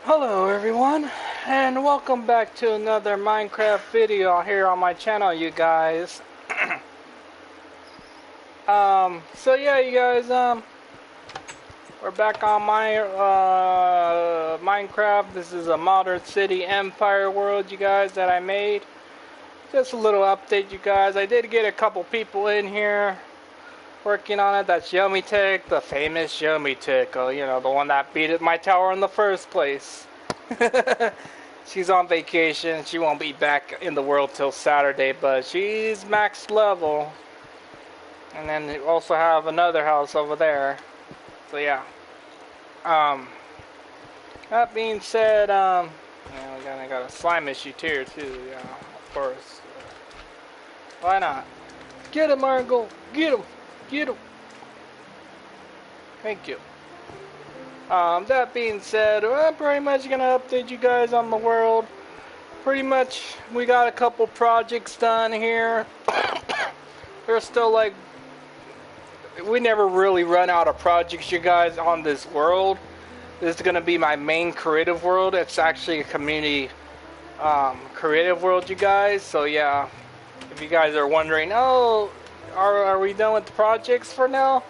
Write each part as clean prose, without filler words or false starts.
Hello everyone, and welcome back to another Minecraft video here on my channel, you guys. So yeah, you guys, we're back on my Minecraft. This is a modern city empire world, you guys, that I made. Just a little update, you guys. I did get a couple people in here working on it. That's Yummy Tick, the famous Yummy Tick. Oh, you know, the one that beat my tower in the first place. She's on vacation. She won't be back in the world till Saturday, but she's max level. And then we also have another house over there. So yeah. That being said, yeah, I got a slime issue too, yeah, of course. Why not? Get him, Margot. Get him. Get him. Thank you. That being said, I'm pretty much gonna update you guys on the world. Pretty much, we got a couple projects done here. We're still like, we never really run out of projects, you guys, on this world. This is gonna be my main creative world. It's actually a community creative world, you guys. So yeah, if you guys are wondering, oh, are we done with the projects for now?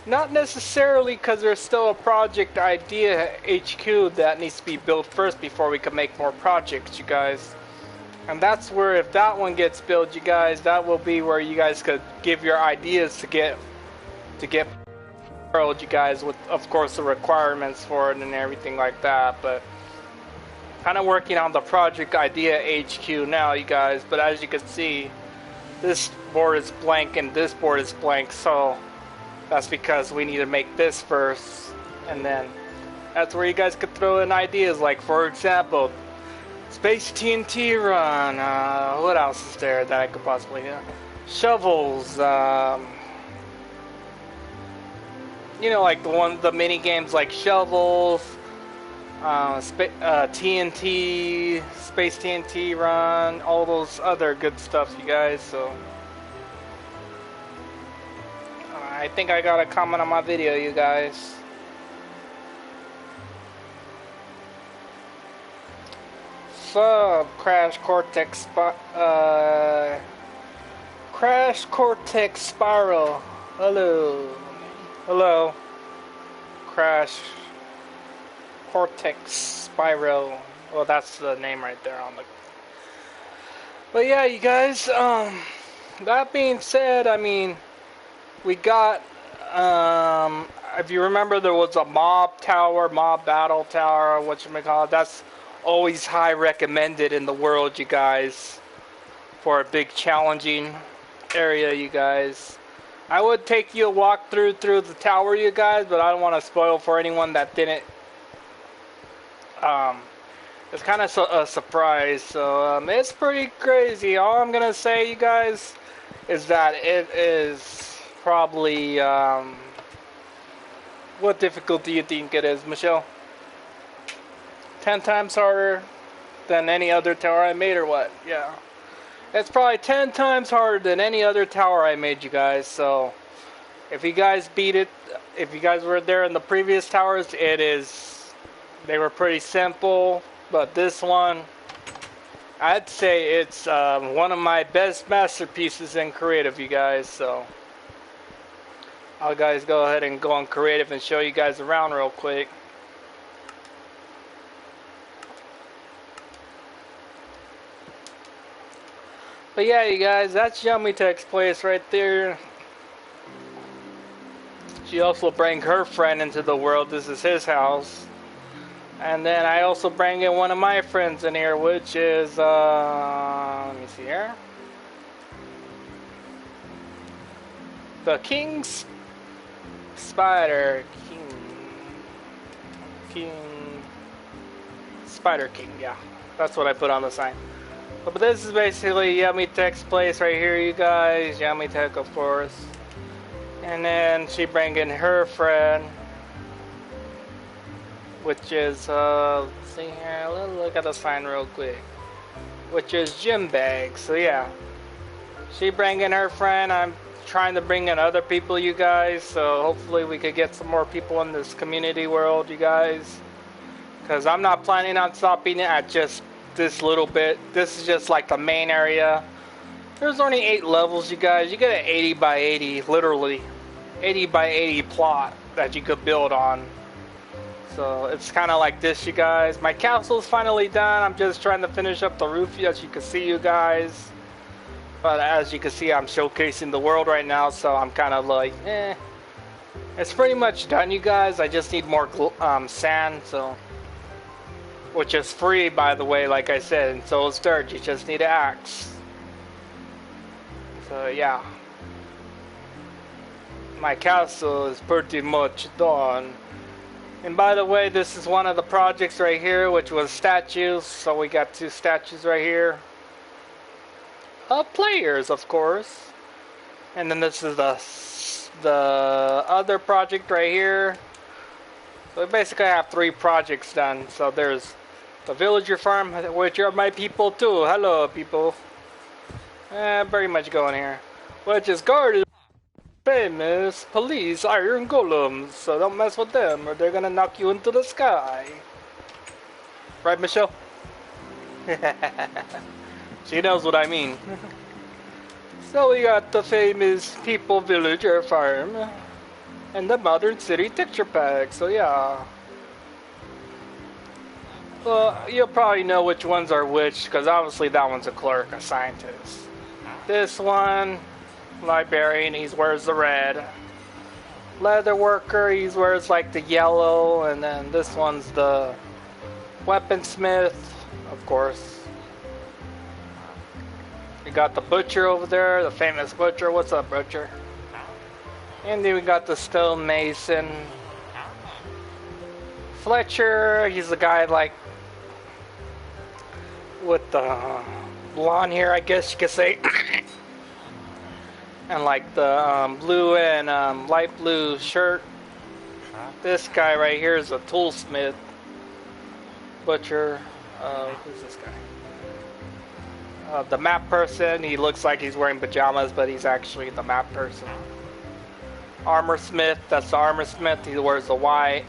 Not necessarily, because there's still a project idea HQ that needs to be built first before we can make more projects, you guys. And that's where, if that one gets built, you guys, that will be where you guys could give your ideas to get world, you guys, with of course the requirements for it and everything like that. But kind of working on the project idea HQ now, you guys. But as you can see, this board is blank and this board is blank, so that's because we need to make this first, and then that's where you guys could throw in ideas, like for example, Space TNT run, what else is there that I could possibly do? Shovels, you know, like the mini games like Shovels, TNT, Space TNT run, all those other good stuff, you guys, so. I think I got a comment on my video, you guys. So, Crash Cortex Spiral. Hello. Hello. Crash Cortex Spiral. Well, that's the name right there on the. But yeah, you guys, that being said, I mean, we got, if you remember, there was a mob battle tower, whatchamacallit. That's always high recommended in the world, you guys, for a big challenging area, you guys. I would take you a walk through the tower, you guys, but I don't want to spoil for anyone that didn't. It's kind of a surprise, so it's pretty crazy. All I'm gonna say, you guys, is that it is probably, what difficulty do you think it is, Michelle? 10 times harder than any other tower I made, or what? Yeah. It's probably 10 times harder than any other tower I made, you guys, so if you guys beat it, if you guys were there in the previous towers, they were pretty simple, but this one, I'd say it's one of my best masterpieces in creative, you guys, so I'll guys go ahead and go on creative and show you guys around real quick. But yeah, you guys, that's Yummy Tech's place right there. She also bring her friend into the world. This is his house. And then I also bring in one of my friends in here, which is, let me see here. The King's Spider King, Spider King, yeah, that's what I put on the sign. But this is basically Yummy Tech's place right here, you guys. Yummy Tech, of course. And then she bringing her friend, which is, let's see here, let's look at the sign real quick. Which is Gym Bag. So yeah, she bringing her friend. I'm trying to bring in other people, you guys. So hopefully we could get some more people in this community world, you guys. Because I'm not planning on stopping at just this little bit. This is just like the main area. There's only 8 levels, you guys. You get an 80 by 80, literally 80 by 80 plot that you could build on. So it's kind of like this, you guys. My castle's finally done. I'm just trying to finish up the roof, as you can see, you guys. But as you can see, I'm showcasing the world right now, so I'm kind of like, it's pretty much done, you guys. I just need more sand, so, which is free, by the way, like I said. And so is dirt. You just need an axe. So yeah, my castle is pretty much done. And by the way, this is one of the projects right here, which was statues. So we got 2 statues right here. Players, of course. And then this is the other project right here. So we basically have 3 projects done. So there's the villager farm, which are my people too. Hello, people. Very much going here. Which is guarded famous police iron golems, so don't mess with them or they're gonna knock you into the sky. Right, Michelle? She knows what I mean. So we got the famous people villager farm and the modern city texture pack, so yeah. Well, you'll probably know which ones are which, because obviously that one's a clerk, a scientist. This one, librarian, he wears the red. Leather worker, he wears like the yellow. And then this one's the weaponsmith, of course. We got the butcher over there, the famous butcher. What's up, butcher? And then we got the stonemason. Fletcher, he's the guy like with the blonde hair, I guess you could say. And like the blue and light blue shirt. This guy right here is a toolsmith. Butcher. Who's this guy? The map person. He looks like he's wearing pajamas, but he's actually the map person. Armor smith. That's the armor smith. He wears the white.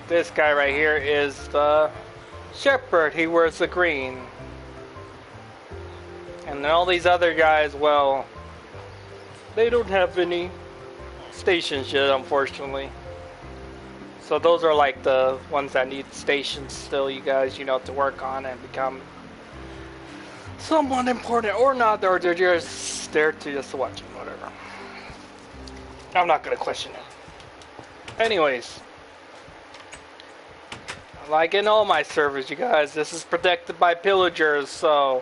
This guy right here is the shepherd. He wears the green. And then all these other guys, well, they don't have any stations yet, unfortunately. So those are like the ones that need stations still, you guys, you know, to work on and become somewhat important or not, or they're just there to just watch it, whatever. I'm not gonna question it. Anyways, like in all my servers, you guys, this is protected by pillagers, so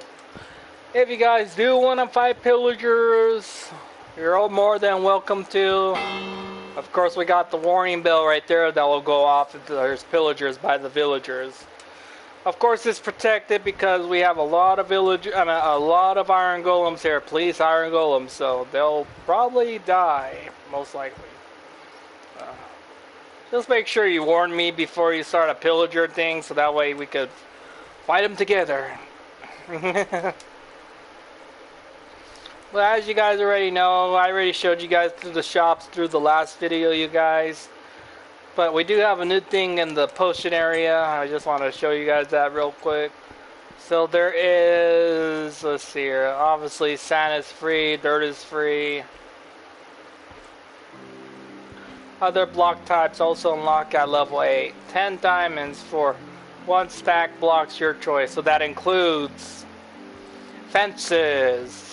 if you guys do want to fight pillagers, you're all more than welcome to. Of course, we got the warning bell right there that will go off if there's pillagers by the villagers. Of course, it's protected because we have a lot of a lot of iron golems here, police iron golems, so they'll probably die, most likely. Just make sure you warn me before you start a pillager thing, so that way we could fight them together. Well, as you guys already know, I already showed you guys through the shops through the last video, you guys. But we do have a new thing in the potion area. I just want to show you guys that real quick. So there is, let's see here, obviously sand is free, dirt is free. Other block types also unlock at level 8. 10 diamonds for 1 stack blocks your choice. So that includes fences,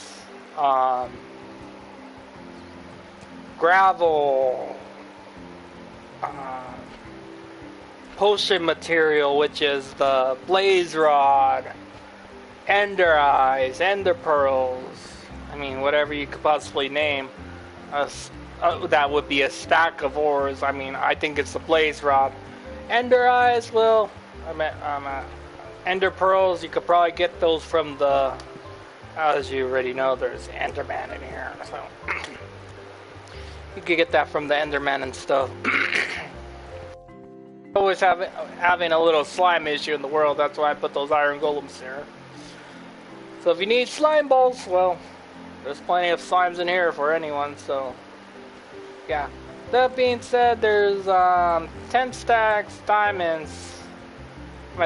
gravel, potion material, which is the blaze rod, ender eyes, ender pearls. I mean, whatever you could possibly name. That would be a stack of ores. I mean, I think it's the blaze rod. Ender eyes, well, ender pearls, you could probably get those from the As you already know, there's Enderman in here, so you can get that from the Enderman and stuff. Always having a little slime issue in the world, that's why I put those iron golems here. So if you need slime balls, well, there's plenty of slimes in here for anyone, so yeah. That being said, there's 10 stacks diamonds.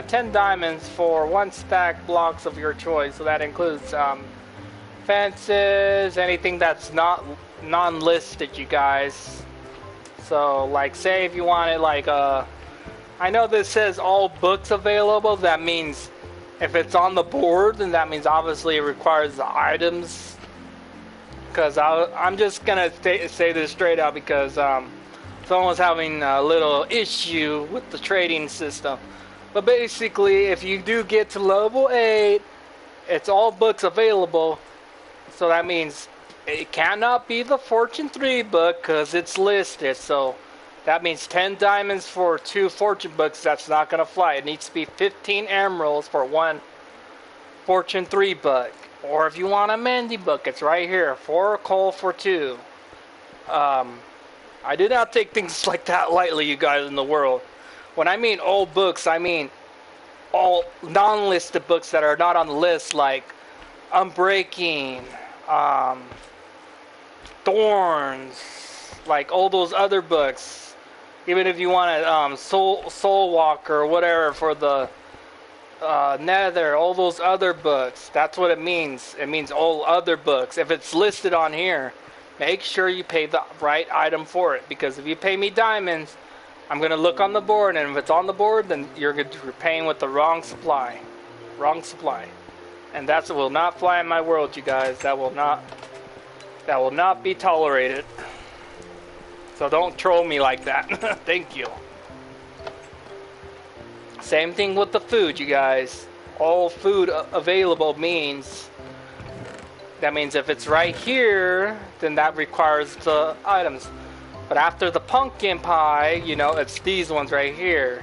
10 diamonds for 1 stack blocks of your choice. So that includes fences, anything that's not non-listed, you guys. So like, say if you wanted like I know this says all books available. That means if it's on the board, then that means obviously it requires the items. Because I'm just gonna say this straight out because someone was having a little issue with the trading system. But basically, if you do get to level 8, it's all books available. So that means it cannot be the Fortune 3 book because it's listed. So that means 10 diamonds for 2 Fortune books. That's not going to fly. It needs to be 15 emeralds for 1 Fortune 3 book. Or if you want a Mandy book, it's right here. 4 coal for 2. I do not take things like that lightly, you guys in the world. When I mean old books, I mean all non-listed books that are not on the list, like Unbreaking, Thorns, like all those other books. Even if you want Soul Walker or whatever for the Nether, all those other books. That's what it means. It means all other books. If it's listed on here, make sure you pay the right item for it. Because if you pay me diamonds, I'm going to look on the board, and if it's on the board, then you're paying with the wrong supply. Wrong supply. And that will not fly in my world, you guys. That will not be tolerated. So don't troll me like that. Thank you. Same thing with the food, you guys. All food available means... That means if it's right here, then that requires the items. But after the pumpkin pie, you know, it's these ones right here.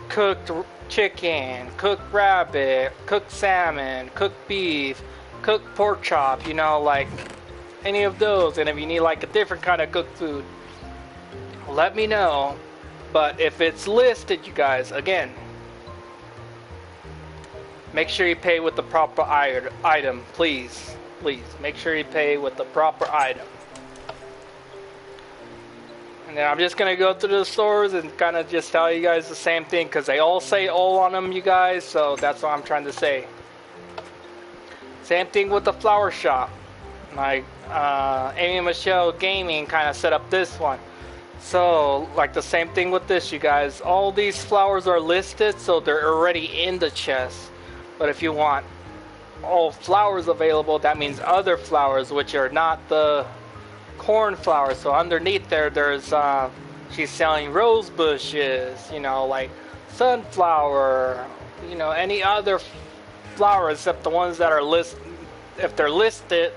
Cooked chicken, cooked rabbit, cooked salmon, cooked beef, cooked pork chop, you know, like any of those. And if you need like a different kind of cooked food, let me know. But if it's listed, you guys, again, make sure you pay with the proper item, please. Please, make sure you pay with the proper item. And then I'm just going to go through the stores and kind of just tell you guys the same thing, because they all say all on them, you guys, so that's what I'm trying to say. Same thing with the flower shop. Like, Amy Michelle Gaming kind of set up this one. So, like the same thing with this, you guys. All these flowers are listed, so they're already in the chest. But if you want all flowers available, that means other flowers, which are not the corn flowers. So underneath there's she's selling rose bushes, you know, like sunflower, you know, any other flower except the ones that are listed. If they're listed,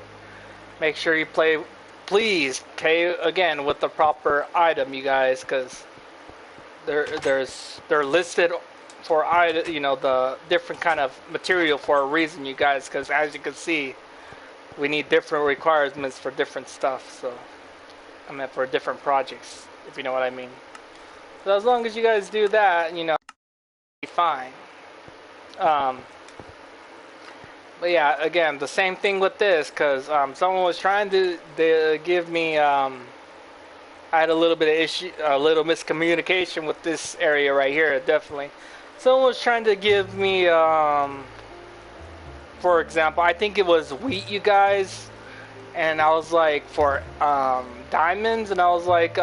make sure you please pay again with the proper item, you guys, because they're listed for item, you know, the different kind of material for a reason, you guys, because as you can see, we need different requirements for different stuff. So I mean, for different projects, if you know what I mean. So as long as you guys do that, you know, be fine. But yeah, again, the same thing with this, because someone was trying to give me, I had a little bit of issue, a little miscommunication with this area right here, definitely. Someone was trying to give me, for example, I think it was wheat, you guys, and I was like, for diamonds, and I was like,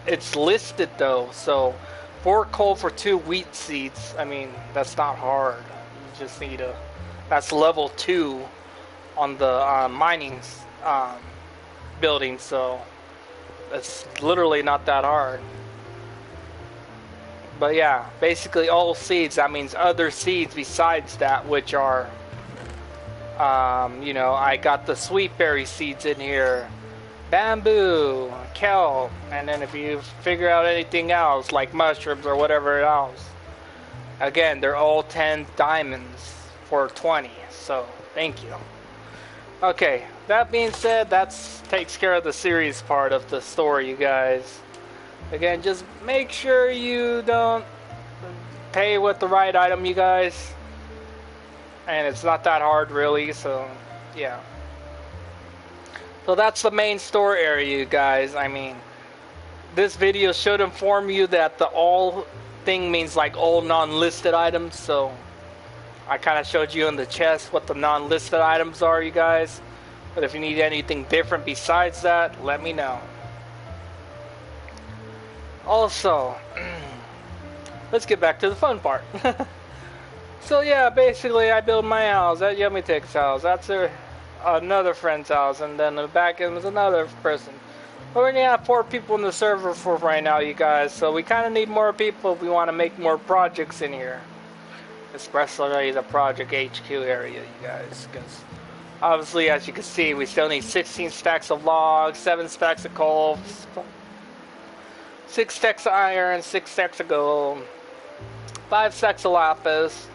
it's listed though, so 4 coal for 2 wheat seeds. I mean, that's not hard. You just need a... That's level 2 on the mining building, so it's literally not that hard. But yeah, basically all seeds, that means other seeds besides that, which are, you know, I got the sweet berry seeds in here, bamboo, kelp, and then if you figure out anything else, like mushrooms or whatever else, again, they're all 10 diamonds for 20, so thank you. Okay, that being said, that's takes care of the series part of the story, you guys. Again, just make sure you don't pay with the right item, you guys. And it's not that hard, really, so yeah. So that's the main store area, you guys. I mean, this video should inform you that the all thing means like all non-listed items, so I kind of showed you in the chest what the non-listed items are, you guys. But if you need anything different besides that, let me know. Also, let's get back to the fun part. So yeah, basically I build my house, that Yummy Tick's house, that's another friend's house, and then the back end was another person. But we only have 4 people in the server for right now, you guys, so we kind of need more people if we want to make more projects in here. Especially the Project HQ area, you guys, because obviously, as you can see, we still need 16 stacks of logs, 7 stacks of coal, 6 stacks of iron, 6 stacks of gold, 5 stacks of lapis.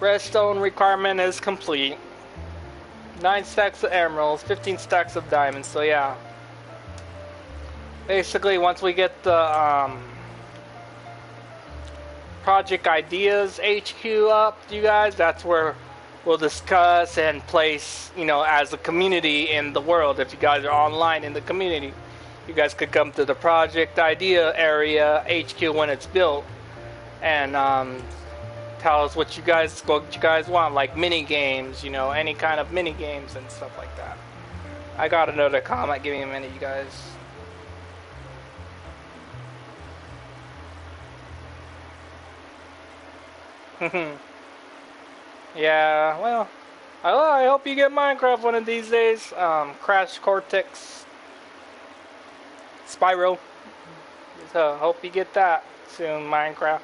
Redstone requirement is complete. 9 stacks of emeralds, 15 stacks of diamonds, so yeah. Basically, once we get the Project Ideas HQ up, you guys, that's where we'll discuss and place, you know, as a community in the world. If you guys are online in the community, you guys could come to the Project Idea area HQ when it's built and tell us what you guys want, like mini games, you know, any kind of mini games and stuff like that. I got another comment. Give me a minute, you guys. Yeah, well, I hope you get Minecraft one of these days. Crash Cortex, Spyro. So hope you get that soon, Minecraft.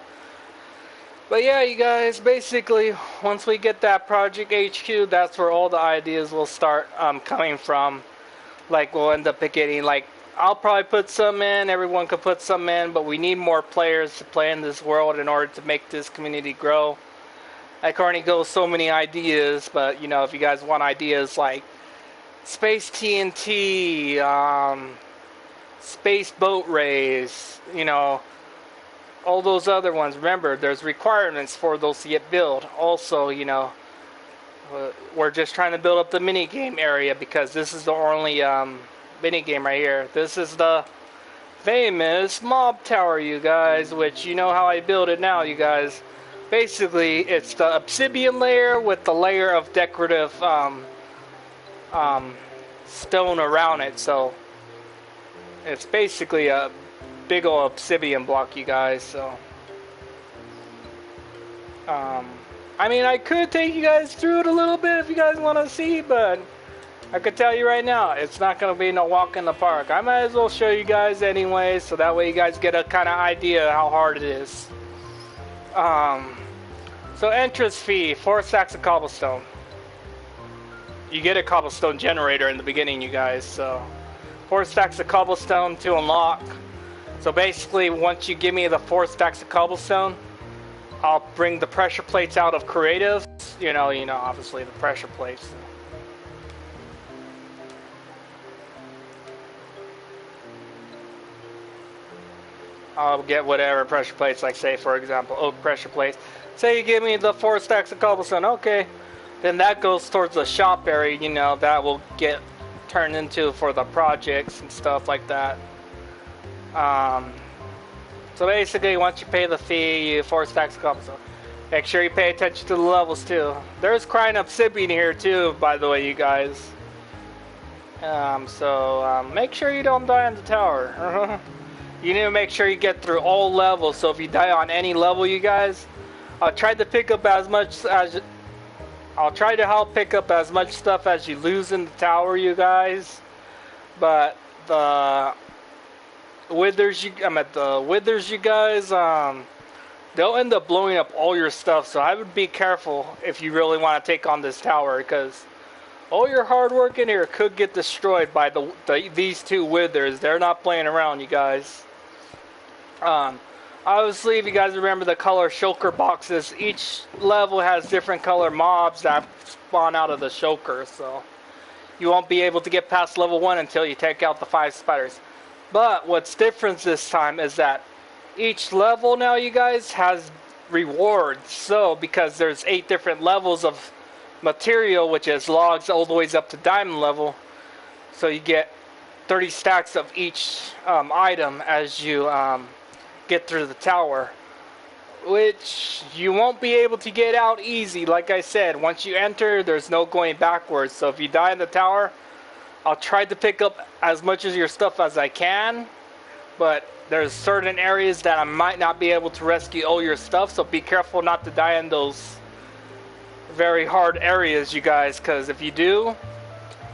But yeah, you guys, basically, once we get that Project HQ, that's where all the ideas will start coming from. Like, we'll end up getting, like, I'll probably put some in, everyone could put some in, but we need more players to play in this world in order to make this community grow. I currently go so many ideas, but, you know, if you guys want ideas like Space TNT, Space Boat Race, you know, all those other ones. Remember, there's requirements for those to get built. Also, you know, we're just trying to build up the mini game area because this is the only mini game right here. This is the famous mob tower, you guys, which you know how I build it now, you guys. Basically, it's the obsidian layer with the layer of decorative stone around it. So it's basically a big old obsidian block, you guys. So I mean, I could take you guys through it a little bit if you guys want to see, but I could tell you right now, it's not going to be no walk in the park. I might as well show you guys anyway, so that way you guys get a kind of idea how hard it is. So entrance fee, 4 stacks of cobblestone. You get a cobblestone generator in the beginning, you guys, so 4 stacks of cobblestone to unlock. So basically, once you give me the 4 stacks of cobblestone, I'll bring the pressure plates out of creative. You know, obviously the pressure plates. I'll get whatever pressure plates, like say for example, oak pressure plates. Say you give me the 4 stacks of cobblestone, okay. Then that goes towards the shop area, you know, that will get turned into for the projects and stuff like that. So basically, once you pay the fee, you 4 stacks of cobblestone. Make sure you pay attention to the levels too. There's crying obsidian here too, by the way, you guys. Make sure you don't die on the tower. You need to make sure you get through all levels. So if you die on any level, you guys, I'll try to pick up as much as I'll try to help pick up as much stuff as you lose in the tower, you guys. But the withers, you guys, they'll end up blowing up all your stuff. So I would be careful if you really want to take on this tower, because all your hard work in here could get destroyed by these 2 withers. They're not playing around, you guys. Obviously, if you guys remember the color shulker boxes, each level has different color mobs that spawn out of the shulker, so you won't be able to get past level 1 until you take out the 5 spiders. But what's different this time is that each level now, you guys, has rewards. So, because there's 8 different levels of material, which is logs all the way up to diamond level, so you get 30 stacks of each item as you get through the tower, which you won't be able to get out easy. Like I said, once you enter, there's no going backwards. So if you die in the tower, I'll try to pick up as much of your stuff as I can, but there's certain areas that I might not be able to rescue all your stuff, so be careful not to die in those very hard areas, you guys, because if you do,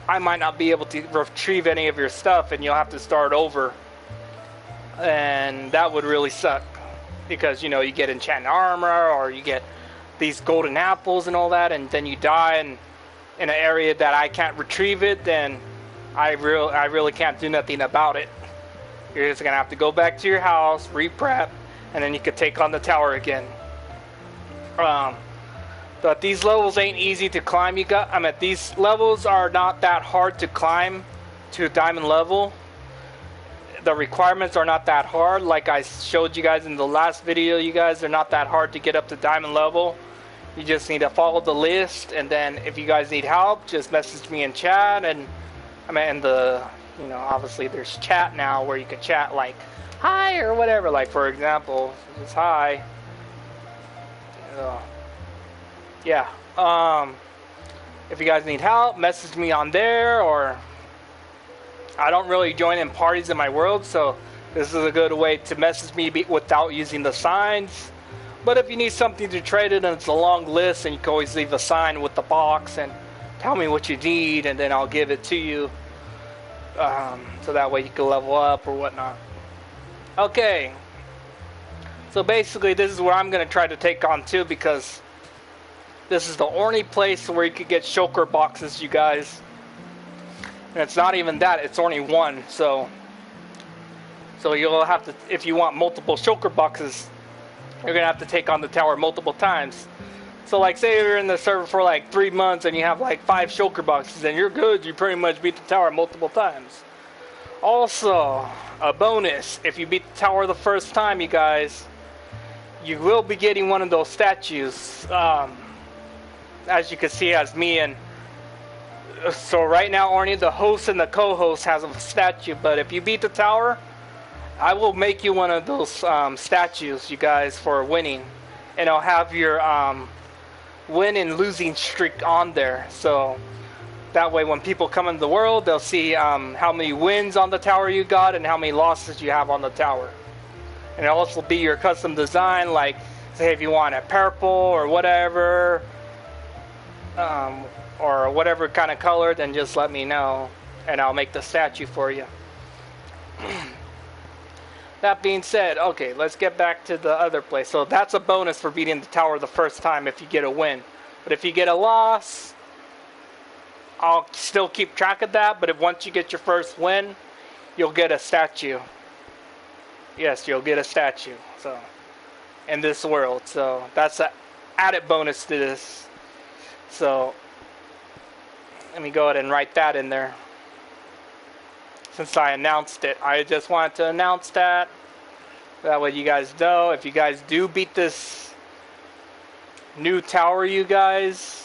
I might not be able to retrieve any of your stuff and you'll have to start over. And that would really suck, because you know, you get enchanted armor or you get these golden apples and all that, and then you die in an area that I can't retrieve it, then I really can't do nothing about it. You're just gonna have to go back to your house, re-prep, and then you could take on the tower again. But these levels ain't easy to climb. These levels are not that hard to climb to diamond level. The requirements are not that hard. Like I showed you guys in the last video, you guys, they're not that hard to get up to diamond level. You just need to follow the list, and then if you guys need help, just message me in chat. And obviously there's chat now where you can chat like hi or whatever. Like for example, just hi. Yeah. If you guys need help, message me on there. Or I don't really join in parties in my world, so this is a good way to message me without using the signs. But if you need something to trade it and it's a long list, and you can always leave a sign with the box and tell me what you need, and then I'll give it to you. So that way you can level up or whatnot. Okay. So basically this is where I'm going to try to take on too, because this is the only place where you could get shulker boxes, you guys. And it's not even that, it's only one. So you'll have to, if you want multiple shulker boxes, you're going to have to take on the tower multiple times. So like say you're in the server for like 3 months and you have like 5 shulker boxes, and you're good, you pretty much beat the tower multiple times. Also, a bonus, if you beat the tower the first time, you guys, you will be getting one of those statues. As you can see, as me and so right now only the host and the co-host has a statue, but if you beat the tower, I will make you one of those statues, you guys, for winning, and I'll have your win and losing streak on there. So that way when people come into the world, they'll see how many wins on the tower you got and how many losses you have on the tower. And it'll also be your custom design, like say if you want it purple or whatever, or whatever kind of color, then just let me know and I'll make the statue for you. That being said, okay, let's get back to the other place. So that's a bonus for beating the tower the first time if you get a win. But if you get a loss, I'll still keep track of that. But if once you get your first win, you'll get a statue. Yes, you'll get a statue. So in this world, so that's an added bonus to this. So let me go ahead and write that in there. Since I announced it, I just wanted to announce that. That way you guys know, if you guys do beat this new tower, you guys,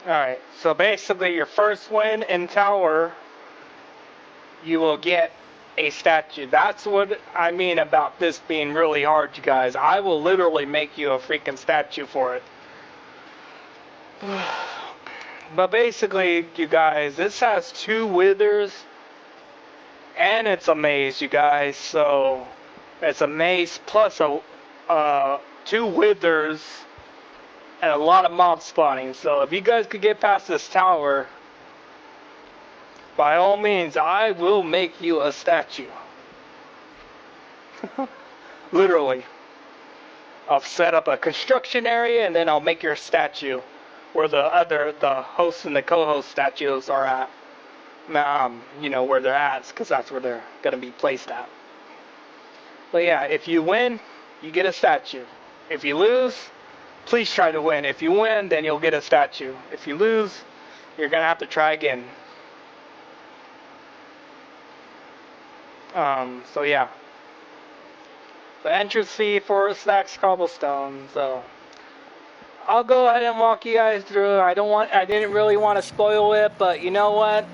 alright, so basically your first win in tower, you will get a statue. That's what I mean about this being really hard, you guys. I will literally make you a freaking statue for it. But basically, you guys, this has 2 withers, and it's a maze, you guys. So it's a maze plus 2 withers and a lot of mob spawning. So if you guys could get past this tower, by all means, I will make you a statue. Literally. I'll set up a construction area and then I'll make your statue where the host and the co-host statues are at. You know, where they're at, because that's where they're going to be placed at. But yeah, if you win, you get a statue. If you lose, please try to win. If you win, then you'll get a statue. If you lose, you're going to have to try again. So yeah. The entrance fee for Snacks Cobblestone. So I'll go ahead and walk you guys through. I didn't really want to spoil it, but you know what?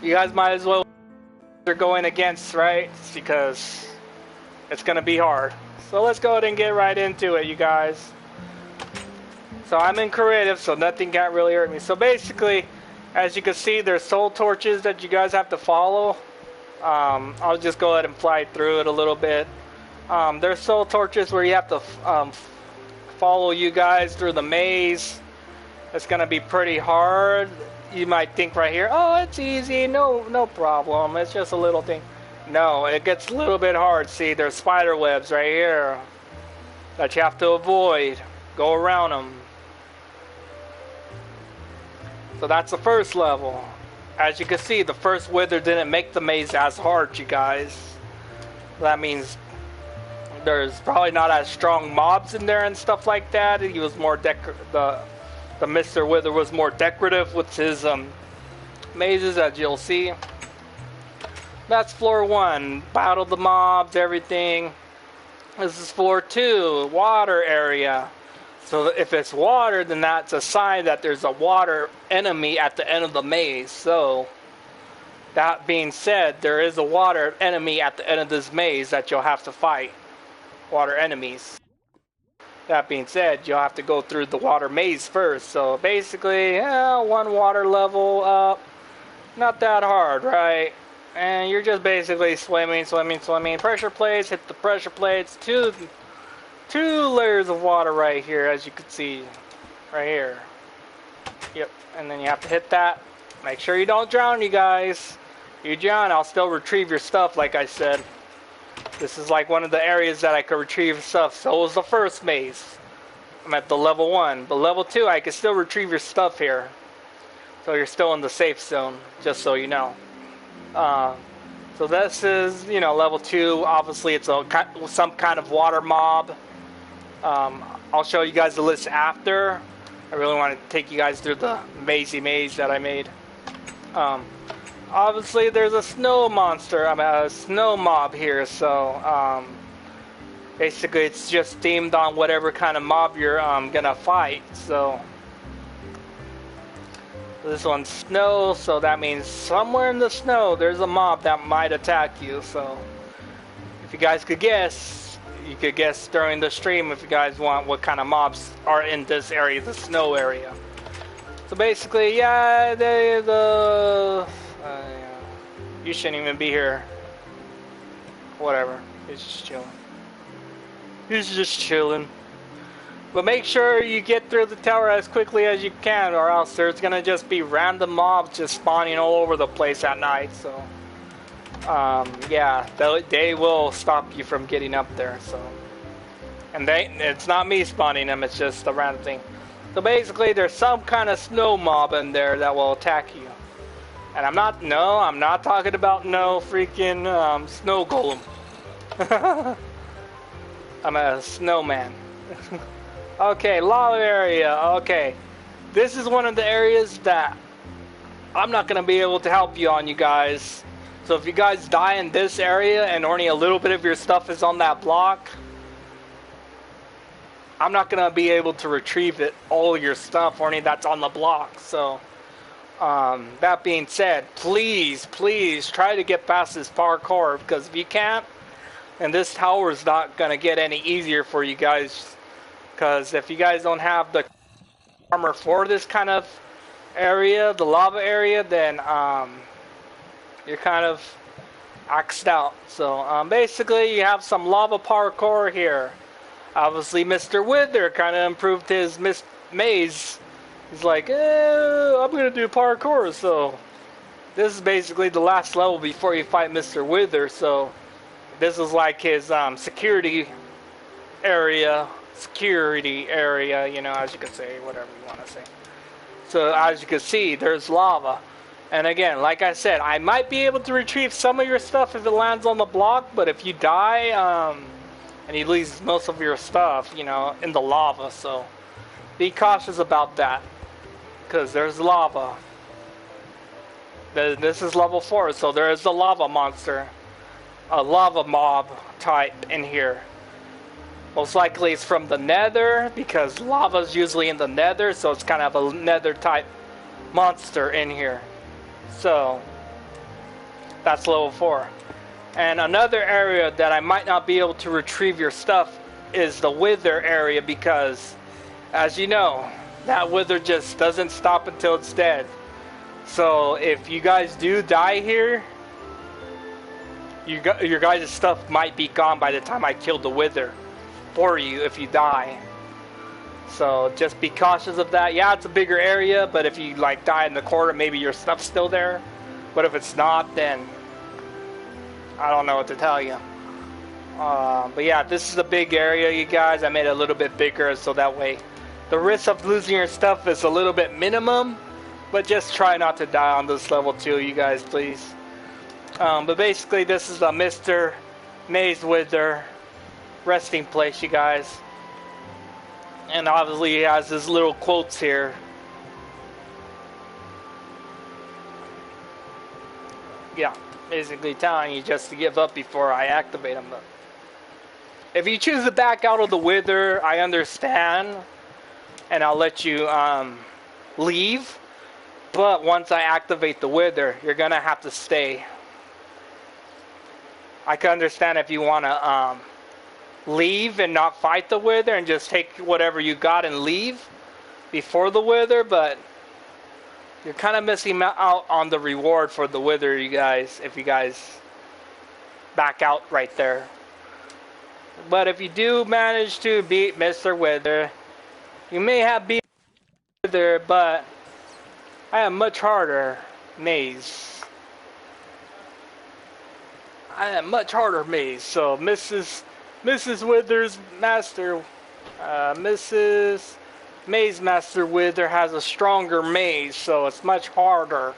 You guys might as well they're going against, right? Because it's gonna be hard. So let's go ahead and get right into it, you guys. So I'm in creative, so nothing can't really hurt me. So basically, as you can see, there's soul torches that you guys have to follow. I'll just go ahead and fly through it a little bit. There's soul torches where you have to follow you guys through the maze. It's gonna be pretty hard. You might think right here, oh, it's easy, no problem. It's just a little thing. No, it gets a little bit hard. See, there's spider webs right here that you have to avoid. Go around them. So that's the first level. As you can see, the first wither didn't make the maze as hard, you guys. That means there's probably not as strong mobs in there and stuff like that. He was more the Mr. Wither was more decorative with his mazes, as you'll see. That's floor 1. Battle the mobs, everything. This is floor 2, water area. So if it's water, then that's a sign that there's a water enemy at the end of the maze. So that being said, there is a water enemy at the end of this maze that you'll have to fight. Water enemies. That being said, you'll have to go through the water maze first. So basically, 1 water level up. Not that hard, right? And you're just basically swimming. Pressure plates, hit the pressure plates. Two layers of water right here, as you can see. Right here. Yep, and then you have to hit that. Make sure you don't drown, you guys. If you drown, I'll still retrieve your stuff, like I said. This is like one of the areas that I could retrieve stuff. So was the first maze. I'm at the level 1. But level 2, I can still retrieve your stuff here. So you're still in the safe zone, just so you know. So this is, level 2. Obviously, it's some kind of water mob. I'll show you guys the list after. I really want to take you guys through the mazy maze that I made. Obviously, there's a snow monster. A snow mob here. So basically, it's just themed on whatever kind of mob you're gonna fight. So this one's snow. So that means somewhere in the snow, there's a mob that might attack you. So if you guys could guess, you could guess during the stream if you guys want what kind of mobs are in this area, the snow area. So basically, yeah, you shouldn't even be here. Whatever. He's just chilling. He's just chilling. But make sure you get through the tower as quickly as you can, or else there's gonna just be random mobs just spawning all over the place at night. So, yeah, they will stop you from getting up there. So, and it's not me spawning them; it's just a random thing. So basically, there's some kind of snow mob in there that will attack you. And I'm not talking about no freaking snow golem. I'm a snowman. Okay, lava area. Okay. This is one of the areas that I'm not going to be able to help you on, you guys. So if you guys die in this area and only a little bit of your stuff is on that block, I'm not going to be able to retrieve all your stuff, only that's on the block. So That being said, please try to get past this parkour, because if you can't, then this tower is not gonna get any easier for you guys. Because if you guys don't have the armor for this kind of area, the lava area, then you're kind of axed out. So basically, you have some lava parkour here. Obviously, Mr. Wither kind of improved his maze. He's like, I'm gonna do parkour. So this is basically the last level before you fight Mr. Wither. So this is like his security area, you know, as you can say, whatever you want to say. So as you can see, there's lava. And again, like I said, I might be able to retrieve some of your stuff if it lands on the block, but if you die, and you lose most of your stuff, you know, in the lava, so be cautious about that, because there's lava. This is level 4, so there is a lava monster, a lava mob type in here. Most likely it's from the nether, because lava is usually in the nether, so it's kind of a nether type monster in here. So that's level 4. And another area that I might not be able to retrieve your stuff is the wither area, because as you know, that wither just doesn't stop until it's dead. So if you guys do die here, your guys' stuff might be gone by the time I kill the wither for you if you die. So just be cautious of that. Yeah, it's a bigger area, but if you like die in the corner, maybe your stuff's still there. But if it's not, then I don't know what to tell you. But yeah, this is a big area, you guys. I made it a little bit bigger so that way the risk of losing your stuff is a little bit minimum. But just try not to die on this level too, you guys, please. But basically, this is a Mr. Maze Wither resting place, you guys. And obviously he has his little quotes here. Yeah, basically telling you just to give up before I activate him. But if you choose to back out of the wither, I understand, and I'll let you leave. But once I activate the wither, you're gonna have to stay. I can understand if you wanna leave and not fight the wither and just take whatever you got and leave before the wither, but you're kind of missing out on the reward for the wither, you guys, if you guys back out right there. But if you do manage to beat Mr. Wither, you may have beat Wither, but I have much harder maze. So Mrs. Wither's master, Mrs. Maze Master Wither has a stronger maze, so it's much harder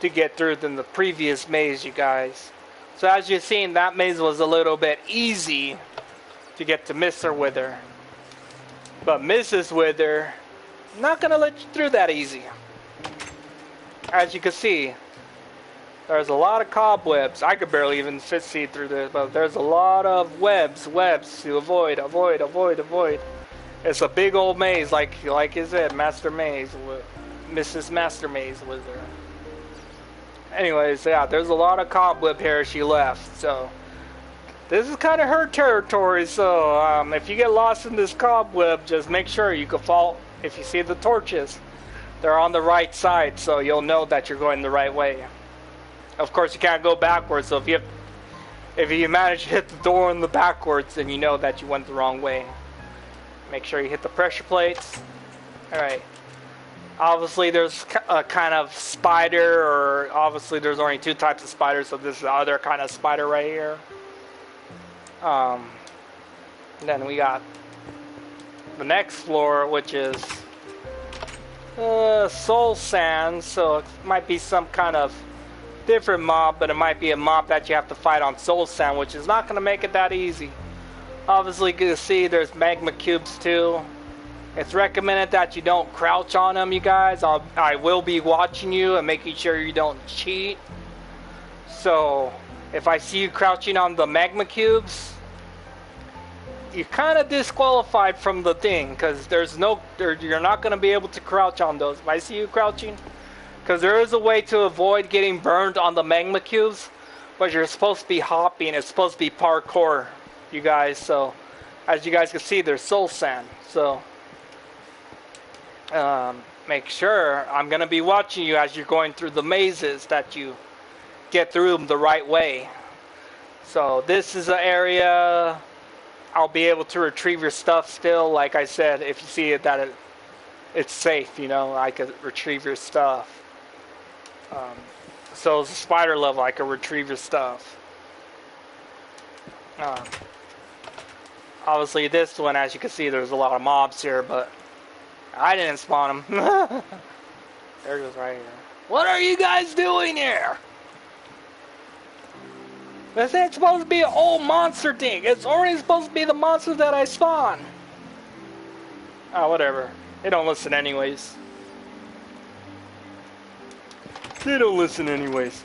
to get through than the previous maze, you guys. So as you've seen, that maze was a little bit easy to get to Mr. Wither. But Mrs. Wither, not gonna let you through that easy. As you can see, there's a lot of cobwebs. I could barely even see through this, but there's a lot of webs to avoid. It's a big old maze, like I said, Master Maze, Mrs. Master Maze was there. Anyways, yeah, there's a lot of cobweb here she left, so this is kind of her territory. So if you get lost in this cobweb, just make sure you can fall. If you see the torches, they're on the right side, so you'll know that you're going the right way. Of course, you can't go backwards, so if you manage to hit the door in the backwards, then you know that you went the wrong way. Make sure you hit the pressure plates. Alright. Obviously, there's a kind of spider, or obviously there's only 2 types of spiders, so this is the other kind of spider right here. Then we got the next floor, which is soul sand, so it might be some kind of different mob, but it might be a mob that you have to fight on soul sand, which is not going to make it that easy. Obviously, you can see there's magma cubes too. It's recommended that you don't crouch on them, you guys. I will be watching you and making sure you don't cheat. So if I see you crouching on the magma cubes, you're kind of disqualified from the thing, because you're not going to be able to crouch on those. If I see you crouching, Because there is a way to avoid getting burned on the magma cubes, but you're supposed to be hopping. It's supposed to be parkour, you guys. So, as you guys can see, there's soul sand. So, make sure I'm going to be watching you as you're going through the mazes that you get through them the right way. So, this is an area I'll be able to retrieve your stuff still. Like I said, if you see it, that it's safe, you know, I could retrieve your stuff. So it's a spider level, I can retrieve your stuff. Obviously this one, as you can see, there's a lot of mobs here, but I didn't spawn them. They're just right here. What are you guys doing here? This ain't supposed to be an old monster thing. It's already supposed to be the monsters that I spawn. Oh, whatever. They don't listen anyways. They don't listen anyways.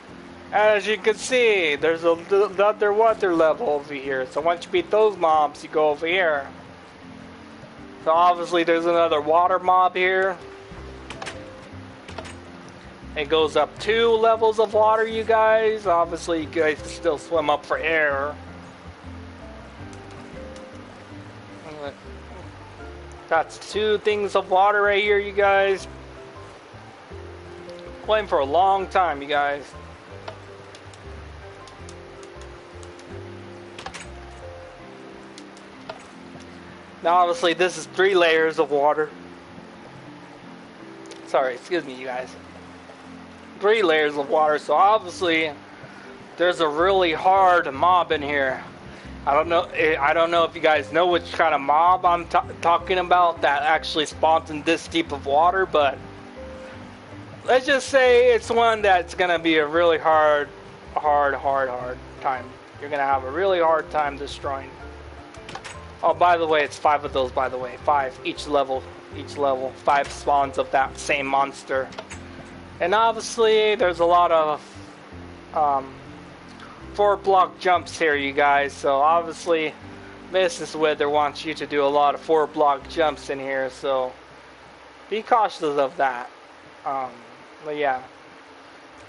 As you can see, there's another water level over here. So once you beat those mobs, you go over here. So obviously there's another water mob here. It goes up 2 levels of water, you guys. Obviously, you guys can still swim up for air. That's 2 things of water right here, you guys. Playing for a long time, you guys. Now, obviously, this is 3 layers of water. Sorry, excuse me, you guys. 3 layers of water, so obviously there's a really hard mob in here. I don't know if you guys know which kind of mob I'm talking about that actually spawns in this deep of water, but let's just say it's one that's gonna be a really hard time. You're gonna have a really hard time destroying. Oh, by the way, it's 5 of those, by the way. 5 each level, 5 spawns of that same monster. And obviously, there's a lot of 4-block jumps here, you guys. So obviously, Mrs. Wither wants you to do a lot of 4-block jumps in here. So be cautious of that. But yeah,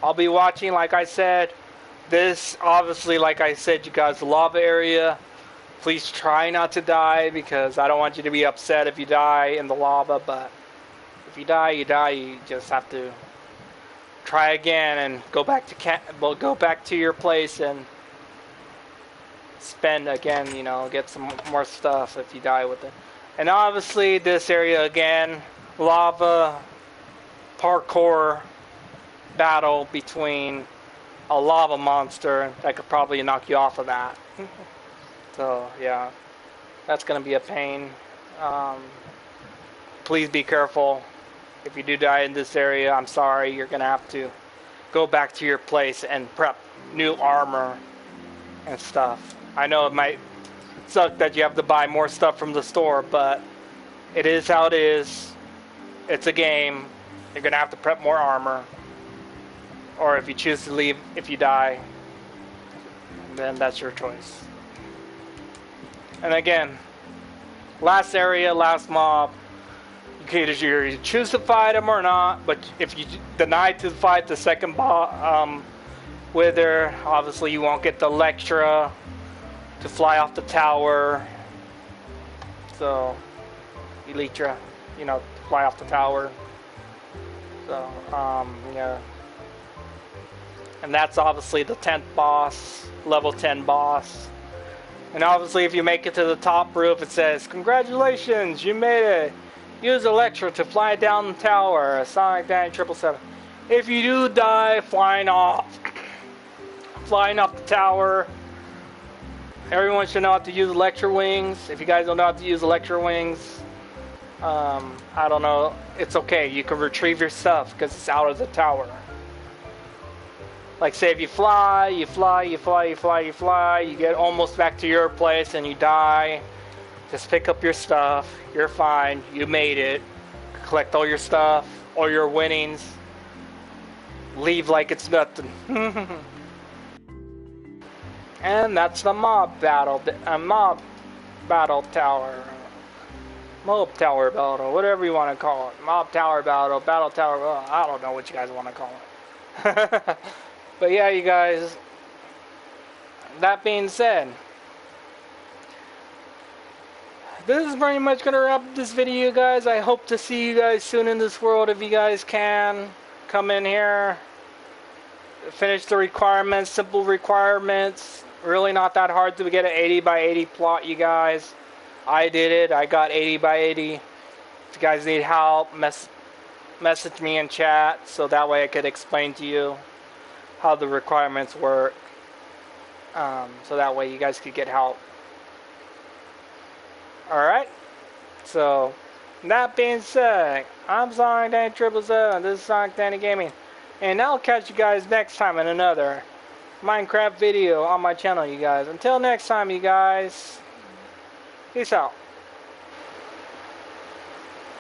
I'll be watching. Like I said, this obviously, like I said, you guys, the lava area. Please try not to die because I don't want you to be upset if you die in the lava. But if you die, you die. You just have to try again and go back to your place and spend again, you know, get some more stuff if you die with it. And obviously this area again, lava parkour battle between a lava monster that could probably knock you off of that. So yeah, that's gonna be a pain. Please be careful. If you do die in this area, I'm sorry, you're going to have to go back to your place and prep new armor and stuff. I know it might suck that you have to buy more stuff from the store, but it is how it is. It's a game. You're going to have to prep more armor. Or if you choose to leave, if you die, then that's your choice. And again, last area, last mob. You choose to fight him or not, but if you deny to fight the second Wither, obviously you won't get the Electra to fly off the tower. So, Elytra, you know, fly off the tower. So, yeah. And that's obviously the 10th boss, level 10 boss. And obviously if you make it to the top roof, it says, "Congratulations, you made it. Use Electra to fly down the tower. Sonic 9777. If you do die flying off the tower, everyone should know how to use Electra wings. If you guys don't know how to use Electra wings, I don't know. It's okay. You can retrieve your stuff because it's out of the tower. Like say if you fly, you get almost back to your place and you die. Just pick up your stuff. You're fine. You made it. Collect all your stuff, all your winnings. Leave like it's nothing. And that's the mob battle tower. Mob Tower Battle, whatever you want to call it. Mob Tower Battle, Battle Tower, I don't know what you guys want to call it. But yeah, you guys, that being said, this is pretty much going to wrap up this video, guys. I hope to see you guys soon in this world if you guys can. Come in here, finish the requirements, simple requirements. Really not that hard to get an 80 by 80 plot, you guys. I did it. I got 80 by 80. If you guys need help, message me in chat so that way I could explain to you how the requirements work. So that way you guys could get help. Alright? So, that being said, I'm Sonic Danny 777. This is Sonic Danny Gaming. And I'll catch you guys next time in another Minecraft video on my channel, you guys. Until next time, you guys. Peace out.